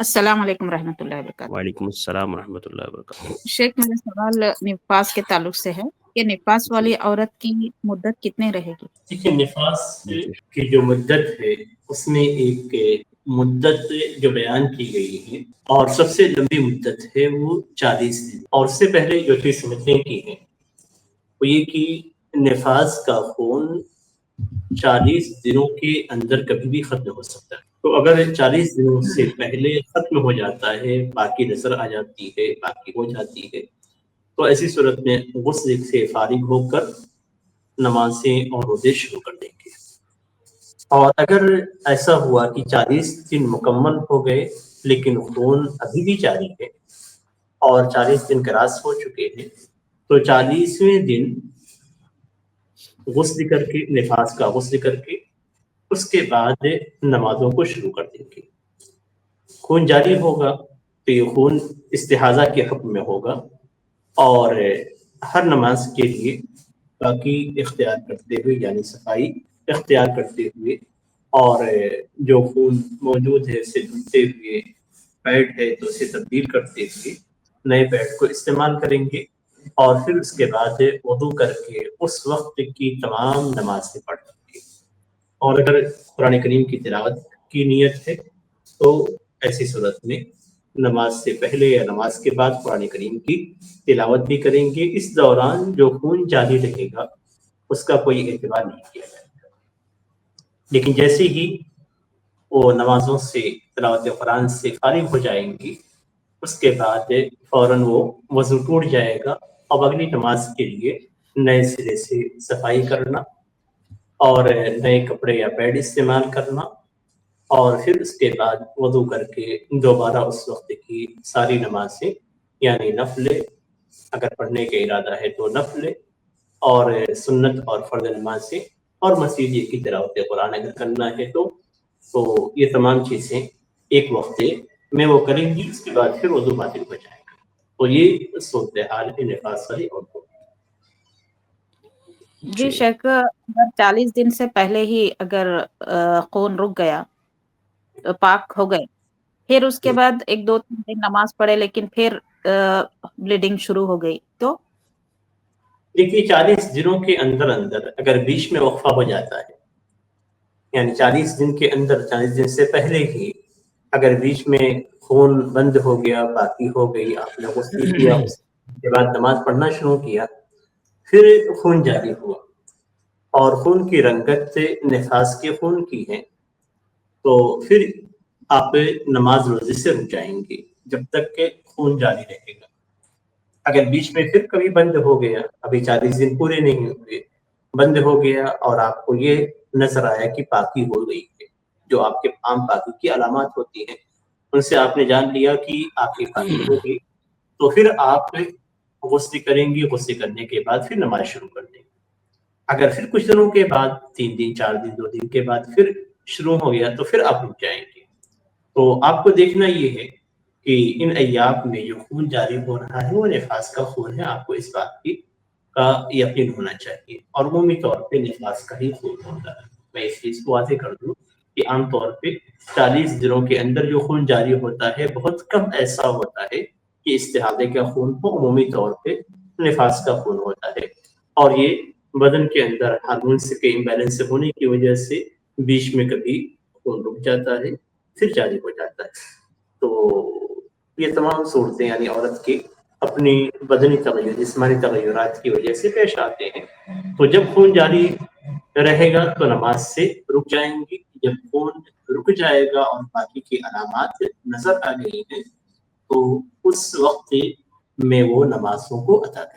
السلام علیکم رحمۃ اللہ وبرکاتہ۔ وعلیکم السلام ورحمۃ اللہ وبرکاتہ۔ شیخ، میرا سوال نفاس کے تعلق سے ہے کہ نفاس جی والی عورت کی مدت کتنے رہے گی؟ دیکھیے، نفاس جی کی جو مدت ہے اس میں ایک مدت جو بیان کی گئی ہے، اور سب سے لمبی مدت ہے وہ 40 دن، اور اس سے پہلے جو چیز سمجھنے کی ہے وہ یہ کہ نفاس کا خون 40 دنوں کے اندر کبھی بھی ختم ہو سکتا ہے۔ تو اگر 40 دنوں سے پہلے ختم ہو جاتا ہے، باقی نظر آ جاتی ہے، باقی ہو جاتی ہے، تو ایسی صورت میں غسل سے فارغ ہو کر نمازیں اور روزے شروع کر دیں گے۔ اور اگر ایسا ہوا کہ 40 دن مکمل ہو گئے لیکن خون ابھی بھی جاری ہے اور 40 دن کراس ہو چکے ہیں، تو 40ویں دن غسل کر کے، نفاس کا غسل کر کے، اس کے بعد نمازوں کو شروع کر دیں گے۔ خون جاری ہوگا تو یہ خون استحاضہ کے حکم میں ہوگا، اور ہر نماز کے لیے باقی اختیار کرتے ہوئے، یعنی صفائی اختیار کرتے ہوئے، اور جو خون موجود ہے اسے دھلتے ہوئے، پیڈ ہے تو اسے تبدیل کرتے ہوئے نئے پیڈ کو استعمال کریں گے، اور پھر اس کے بعد وضو کر کے اس وقت کی تمام نمازیں پڑھ لیں گے۔ اور اگر قرآن کریم کی تلاوت کی نیت ہے تو ایسی صورت میں نماز سے پہلے یا نماز کے بعد قرآن کریم کی تلاوت بھی کریں گے۔ اس دوران جو خون جاری رہے گا اس کا کوئی اعتبار نہیں کیا جائے گا، لیکن جیسے ہی وہ نمازوں سے، تلاوت قرآن سے فارغ ہو جائیں گی، اس کے بعد فوراً وہ وضو ٹوٹ جائے گا، اب اگلی نماز کے لیے نئے سرے سے صفائی کرنا اور نئے کپڑے یا پیڈ استعمال کرنا، اور پھر اس کے بعد وضو کر کے دوبارہ اس وقت کی ساری نمازیں، یعنی نفل اگر پڑھنے کا ارادہ ہے تو نفل، اور سنت اور فرض نمازیں، اور مزید کی تلاوت قرآن اگر کرنا ہے تو یہ تمام چیزیں ایک وقت میں وہ کریں گی، اس کے بعد پھر وضو باطل ہو جائے گا۔ تو یہ صورتحال ہے نفاس والی عورتوں کی۔ جی شیخ، اگر 40 دن سے پہلے ہی اگر خون رک گیا، پاک ہو گئے، پھر اس کے بعد 1-2 دن نماز پڑھے لیکن پھر بلیڈنگ شروع ہو گئی تو دیکھیے، 40 دنوں کے اندر اگر بیچ میں وقفہ ہو جاتا ہے، یعنی 40 دن کے اندر، 40 دن سے پہلے ہی اگر بیچ میں خون بند ہو گیا، باقی ہو گئی، آپ نے غسل کیا، اس کے بعد نماز پڑھنا شروع کیا، پھر خون جاری ہوا اور خون کی رنگت نفاس کے خون کی ہے، تو پھر آپ نماز روزے سے رک جائیں گے جب تک کہ خون جاری رہے گا۔ اگر بیچ میں پھر کبھی بند ہو گیا، ابھی 40 دن پورے نہیں ہوئے، بند ہو گیا اور آپ کو یہ نظر آیا کہ پاکی ہو گئی ہے، جو آپ کے عام پاکی کی علامات ہوتی ہیں، ان سے آپ نے جان لیا کہ آپ کی پاکی ہو گئی، تو پھر آپ غسل کریں گے، غسل کرنے کے بعد پھر نماز شروع کر دیں گے۔ اگر پھر کچھ دنوں کے بعد، 3 دن 4 دن 2 دن کے بعد پھر شروع ہو گیا تو پھر آپ رک جائیں گے۔ تو آپ کو دیکھنا یہ ہے کہ ان ایام میں جو خون جاری ہو رہا ہے وہ نفاس کا خون ہے، آپ کو اس بات کا یقین ہونا چاہیے، اور عمومی طور پہ نفاس کا ہی خون ہوتا ہے۔ میں اس چیز کو واضح کر دوں کہ عام طور پہ 40 دنوں کے اندر جو خون جاری ہوتا ہے بہت کم ایسا ہوتا ہے کہ استحاضے کا خون ہو، عمومی طور پہ نفاس کا خون ہوتا ہے، اور یہ بدن کے اندر ہارمونس کے امبیلنس ہونے کی وجہ سے بیچ میں کبھی خون رک جاتا ہے، پھر جاری ہو جاتا ہے۔ تو یہ تمام صورتیں یعنی عورت کے اپنی بدنی تغیر، جسمانی تغیرات کی وجہ سے پیش آتے ہیں۔ تو جب خون جاری رہے گا تو نماز سے رک جائیں گی، جب خون رک جائے گا اور باقی کی علامات نظر آ گئی ہیں تو اس وقت میں وہ نمازوں کو ادا کریں گے۔